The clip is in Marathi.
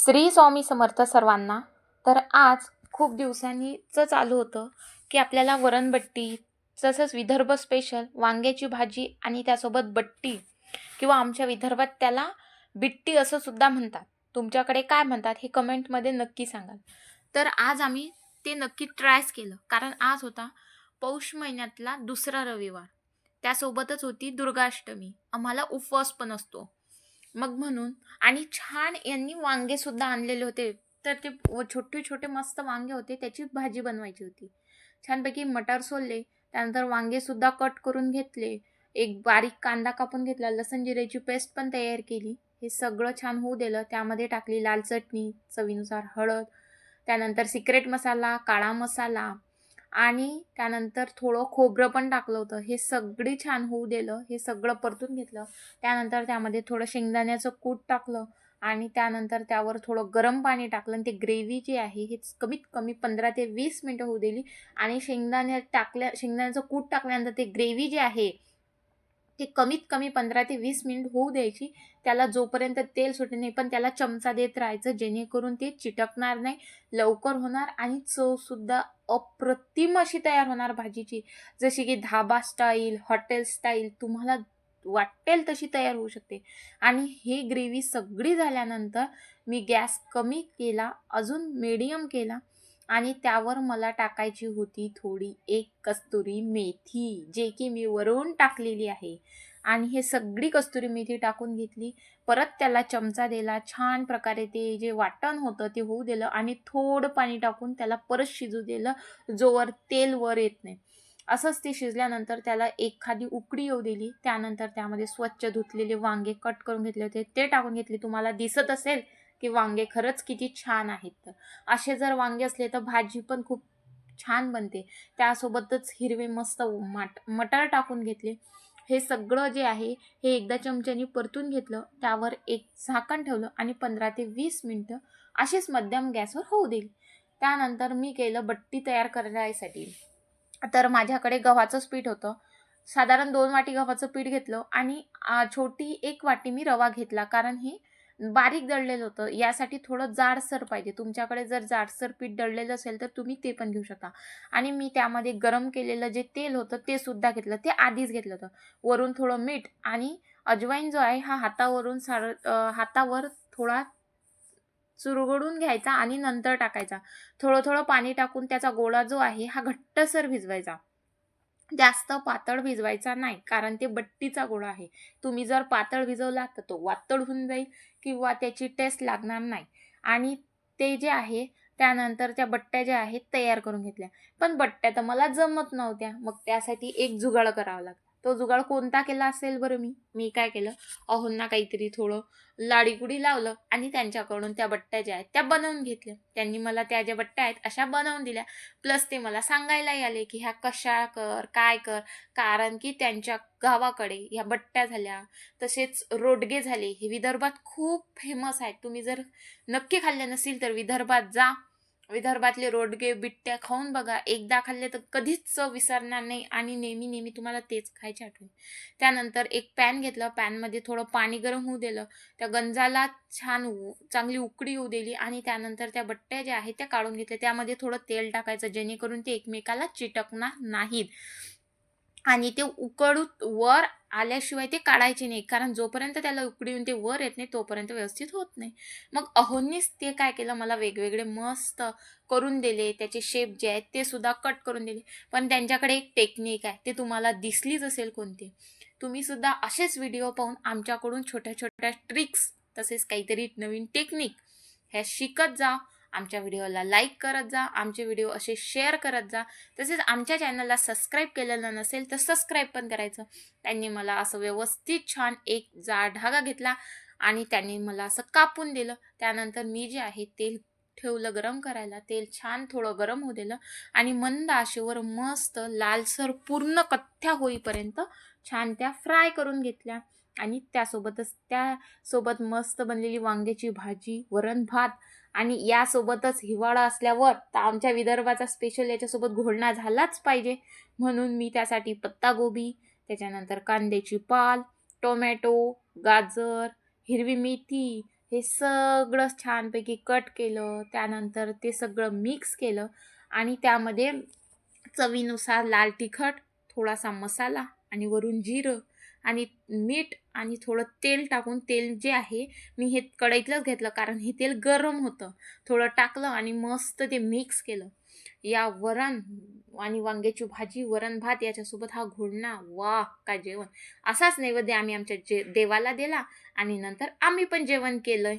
श्री स्वामी समर्थ सर्वांना. तर आज खूप दिवसांनीच चालू होतं की आपल्याला वरणबट्टी, तसंच विदर्भ स्पेशल वांग्याची भाजी आणि त्यासोबत बट्टी किंवा आमच्या विदर्भात त्याला बिट्टी असं सुद्धा म्हणतात. तुमच्याकडे काय म्हणतात हे कमेंटमध्ये नक्की सांगाल. तर आज आम्ही ते नक्की ट्रायच केलं, कारण आज होता पौष महिन्यातला दुसरा रविवार, त्यासोबतच होती दुर्गाष्टमी. आम्हाला उपवास पण असतो. मग म्हणून आणि छान यांनी वांगे सुद्धा आणलेले होते. तर ते छोटे छोटे मस्त वांगे होते, त्याची भाजी बनवायची होती. छानपैकी मटार सोलले, त्यानंतर वांगे सुद्धा कट करून घेतले, एक बारीक कांदा कापून घेतला, लसण जिऱ्याची पेस्ट पण तयार केली. हे सगळं छान होऊ दिलं. त्यामध्ये टाकली लाल चटणी, चवीनुसार हळद, त्यानंतर सिक्रेट मसाला, काळा मसाला आणि त्यानंतर थोडं खोबरं पण टाकलं होतं. हे सगळी छान होऊ दिलं. हे सगळं परतून घेतलं. त्यानंतर त्यामध्ये थोडं शेंगदाण्याचं कूट टाकलं आणि त्यानंतर त्यावर थोडं गरम पाणी टाकलं आणि ते ग्रेव्ही जी आहे हे कमीत कमी 15 ते 20 मिनटं होऊ दिली. आणि शेंगदाण्याचं कूट टाकल्यानंतर ते ग्रेव्ही जी आहे ते कमीत कमी 15 ते 20 मिनिट होऊ द्यायची. त्याला जोपर्यंत तेल सुटत नाही, पण त्याला चमचा देत राहायचं, जेणेकरून ते चिटकणार नाही, लवकर होणार आणि चवसुद्धा अप्रतिम अशी तयार होणार भाजीची. जशी की धाबा स्टाईल, हॉटेल स्टाईल तुम्हाला वाटेल तशी तयार होऊ शकते. आणि ही ग्रेव्ही सगळी झाल्यानंतर मी गॅस कमी केला, अजून मीडियम केला आणि त्यावर मला टाकायची होती थोडी एक कस्तुरी मेथी, जे की मी वरून टाकलेली आहे. आणि हे सगळी कस्तुरी मेथी टाकून घेतली. परत त्याला चमचा दिला. छान प्रकारे ते जे वाटण होतं ते होऊ दिलं आणि थोडं पाणी टाकून त्याला परत शिजू दिलं, जोवर तेल वर येत नाही. असंच ते शिजल्यानंतर त्याला एखादी उकळी येऊ दिली. त्यानंतर त्यामध्ये स्वच्छ धुतलेले वांगे कट करून घेतले होते ते टाकून घेतले. तुम्हाला दिसत असेल की वांगे खरंच किती छान आहेत. तर असे जर वांगे असले तर भाजी पण खूप छान बनते. त्यासोबतच हिरवे मस्त मटार टाकून घेतले. हे सगळं जे आहे हे एकदा चमच्याने परतून घेतलं. त्यावर एक झाकण ठेवलं आणि 15 ते 20 मिनटं अशीच मध्यम गॅसवर होऊ दिली. त्यानंतर मी केलं बट्टी तयार करण्यासाठी. तर माझ्याकडे गव्हाचंच पीठ होतं. साधारण 2 वाटी गव्हाचं पीठ घेतलं आणि छोटी 1 वाटी मी रवा घेतला, कारण हे बारीक दळलेलं होतं. यासाठी थोडं जाडसर पाहिजे. तुमच्याकडे जर जाडसर पीठ दळलेलं असेल तर तुम्ही ते पण घेऊ शकता. आणि मी त्यामध्ये गरम केलेलं जे तेल होतं ते सुद्धा घेतलं. ते आधीच घेतलं होतं. वरून थोडं मीठ आणि अजवाईन जो आहे हा हातावर थोडा चुरगडून घ्यायचा आणि नंतर टाकायचा. थोडं थोडं पाणी टाकून त्याचा गोळा जो आहे हा घट्टसर भिजवायचा. जास्त पातळ भिजवायचा नाही, कारण ते बट्टीचा गोळा आहे. तुम्ही जर पातळ भिजवला तर तो वातळ होऊन जाईल किंवा त्याची टेस्ट लागणार नाही. आणि ते जे आहे त्यानंतर त्या बट्ट्या ज्या आहेत तयार करून घेतल्या. पण बट्ट्या तर मला जमत नव्हत्या. मग त्यासाठी एक जुगाड करावा लागला. तो जुगाड कोणता केला असेल बरं? मी काय केलं, अहोंना काहीतरी थोडं लाडीगुडी लावलं आणि त्यांच्याकडून त्या बट्ट्या ज्या आहेत त्या बनवून घेतल्या. त्यांनी मला त्या ज्या बट्ट्या आहेत अशा बनवून दिल्या. प्लस ते मला सांगायलाही आले की ह्या कशा कर, काय कर. कारण की त्यांच्या गावाकडे ह्या बट्ट्या झाल्या, तसेच रोडगे झाले, हे विदर्भात खूप फेमस आहेत. तुम्ही जर नक्की खाल्ले नसतील तर विदर्भात जा. विदर्भातले रोडगे बिट्ट्या खाऊन बघा. एकदा खाल्ले तर कधीच चव विसरणार नाही आणि नेहमी नेहमी तुम्हाला तेच खायचे आठवेल. त्यानंतर एक पॅन घेतलं. पॅनमध्ये थोडं पाणी गरम होऊ दिलं. त्या गंजाला चांगली उकळी येऊ दिली आणि त्यानंतर त्या बट्ट्या ज्या आहेत त्या काढून घेतल्या. त्यामध्ये थोडं तेल टाकायचं, जेणेकरून ते एकमेकाला चिटकणार नाहीत. आणि ते उकळून वर आल्याशिवाय ते काढायचे नाही, कारण जोपर्यंत त्याला उकळी येऊन ते वर येत नाही तोपर्यंत व्यवस्थित होत नाही. मग अहोंनीच ते काय केलं, मला वेगवेगळे मस्त करून दिले. त्याचे शेप जे आहेत ते सुद्धा कट करून दिले. पण त्यांच्याकडे एक टेक्निक आहे, ते तुम्हाला दिसलीच असेल कोणती. तुम्ही सुद्धा असेच व्हिडिओ पाहून आमच्याकडून छोट्या छोट्या ट्रिक्स तसेच काहीतरी नवीन टेक्निक ह्या शिकत जा. आमच्या व्हिडिओला लाईक करत जा, आमचे व्हिडिओ असे शेअर करत जा. तसेच आमच्या चॅनलला सबस्क्राईब केलेलं नसेल तर सबस्क्राईब पण करायचं. त्यांनी मला असं व्यवस्थित छान एक जाड धागा घेतला आणि त्यांनी मला असं कापून दिलं. त्यानंतर मी जे आहे तेल ठेवलं गरम करायला. तेल छान थोडं गरम होऊ दिलं आणि मंद आचेवर मस्त लालसर पूर्ण कथ्या होईपर्यंत छान त्या फ्राय करून घेतल्या. आणि त्यासोबत मस्त बनलेली वांग्याची भाजी, वरण भात आणि यासोबतच हिवाळा असल्यावर तर आमच्या विदर्भाचा स्पेशल याच्यासोबत घोळणा झालाच पाहिजे. म्हणून मी त्यासाठी पत्तागोबी, त्याच्यानंतर कांद्याची पाल, टोमॅटो, गाजर, हिरवी मेथी हे सगळं छानपैकी कट केलं. त्यानंतर ते सगळं मिक्स केलं आणि त्यामध्ये चवीनुसार लाल तिखट, थोडासा मसाला आणि वरून जिरं आणि मीठ आणि थोडं तेल टाकून, तेल जे आहे मी हे कढईतलंच घेतलं कारण हे तेल गरम होतं. थोडं टाकलं आणि मस्त ते मिक्स केलं. या वरण आणि वांग्याची भाजी, वरण भात याच्यासोबत हा घोळणा, वाह! काय जेवण. असाच नैवेद्य आम्ही आमच्या देवाला दिला आणि नंतर आम्ही पण जेवण केलंय.